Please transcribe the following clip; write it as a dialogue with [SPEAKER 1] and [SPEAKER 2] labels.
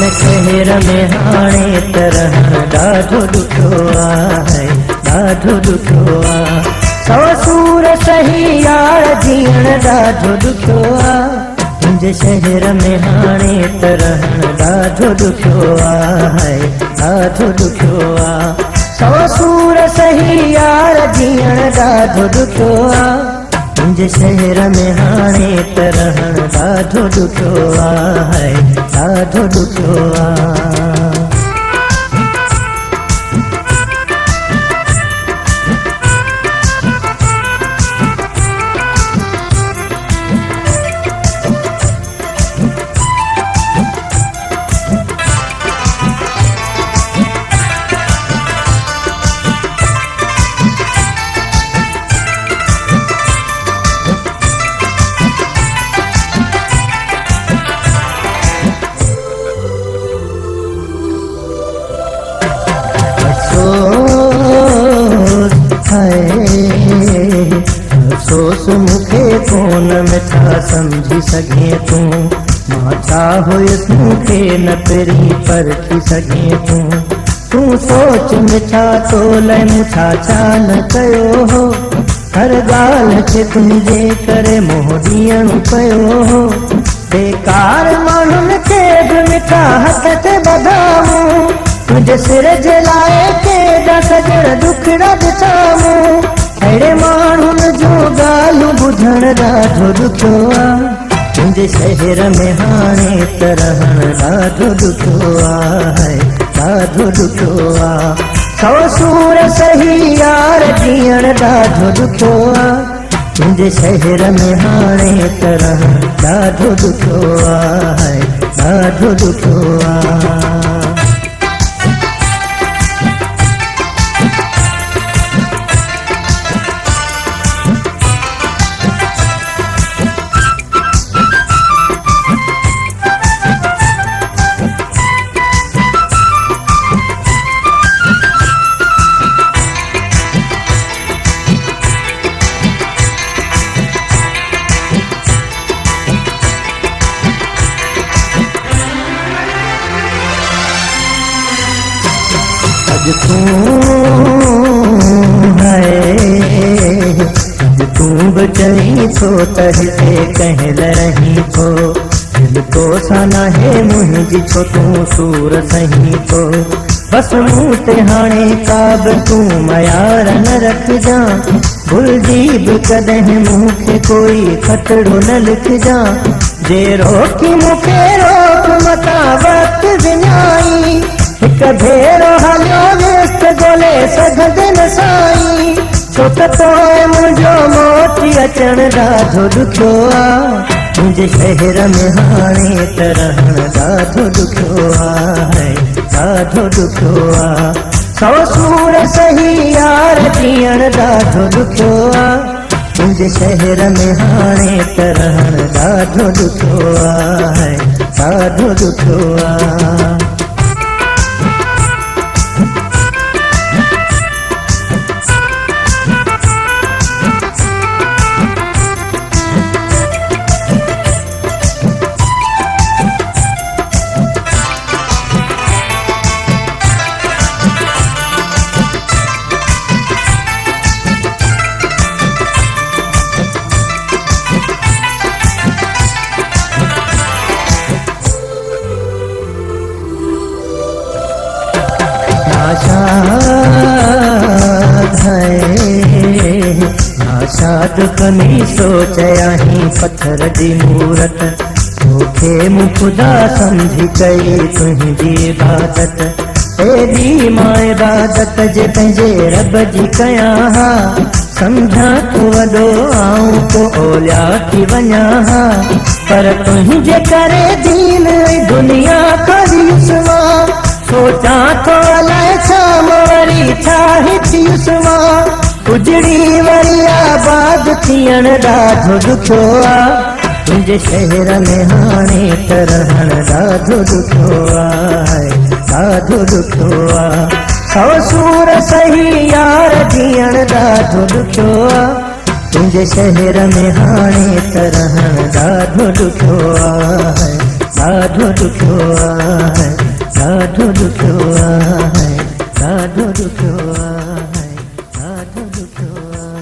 [SPEAKER 1] हिन शहर में हाणे त रहण ॾाढो ॾुखियो आहे, ॾाढो ॾुखियो आहे। सौ सूर सही यार जीअण ॾाढो ॾुखियो आहे। मुंहिंजे शहर में हाणे त रहण ॾाढो ॾुखियो आहे, ॾाढो ॾुखियो आहे। सौ सूर सही यार जीअण ॾाढो ॾुखियो आहे। मुंहिंजे शहर में हाणे त रहण ॾाढो ॾुखियो आहे, ॾाढो ॾुखियो आहे। अफ़सोस मूंखे कोन में छा सम्झी सघे तूं, मां छा हुयुसि मूंखे न पहिरीं परखी सघे तूं। तूं सोच में छा तो लाइ मूं छा छा न कयो हो, हर ॻाल्हि खे तुंहिंजे करे मोह ॾियणो पियो हो। बेकार माण्हुनि खे बि मिठा हथ ते ॿधाऊं, तुंहिंजे सिर जे लाइ केॾा सॼण दुखड़ा ॾिठाऊं। अहिड़े माण्हुनि जो ॻाल्हियूं ॿुधण ॾाढो ॾुखियो आहे। तुंहिंजे शहर में हाणे त रहण ॾाढो ॾुखियो आहे, ॾाढो ॾुखियो आहे। सौ सूर सही यार जीअण ॾाढो ॾुखियो आहे। तुंहिंजे शहर में हाणे त रहण ॾाढो ॾुखियो आहे, ॾाढो ॾुखियो आहे। तूं बि चई थो त हिते कंहिं रही थो, दिल तो सां नाहे मुंहिंजी छो तूं सूर सही थो। बस मूं ते हाणे का बि तूं मयार न रखजांइ, भुलिजी बि कॾहिं मूंखे कोई खतड़ो न लिखजांइ। जे रोकी मूंखे रोक मतां वक़्तु विञाई, हिकु भेरो हलियो वियुसि ॻोल्हे सघंदे न साईं। छो त तोए मुंहिंजो मोटी अचण ॾाढो ॾुखियो आहे। मुंहिंजे शहर में हाणे त रहण ॾाढो ॾुखियो आहे, ॾाढो ॾुखियो आहे। सौ सूर सही यार जीअण ॾाढो ॾुखियो आहे। मुंहिंजे शहर में हाणे त रहण ॾाढो ॾुखियो आहे, ॾाढो ॾुखियो आहे। नाशाद कमी सोचयाहीं पत्थर जी मूरत, तोखे मूं ख़ुदा सम्झी कई तुंहिंजी इबादत। तेरी मां इबादत जे पंहिंजे रब जी कयां हा, सम्झां तूं वॾो आऊं को ओलिया थी वञां हा। पर तुंहिंजे करे दीन ऐं दुनिया खरीयुसि मां, सोचां थो अलाए छा वरी छा हिथियुसि मां। उजड़ी वरी आबाद थियण ॾाढो ॾुखियो आहे। तुंहिंजे शहर में हाणे त रहण ॾाढो ॾुखियो आहे, ॾाढो ॾुखियो आहे। सौ सूर सही यार जीअण ॾाढो ॾुखियो आहे। तुंहिंजे शहर में हाणे त रहण ॾाढो ॾुखियो आहे, ॾाढो ॾुखियो आहे। ॾाढो ॾुखियो आहे, ॾाढो ॾुखियो आहे।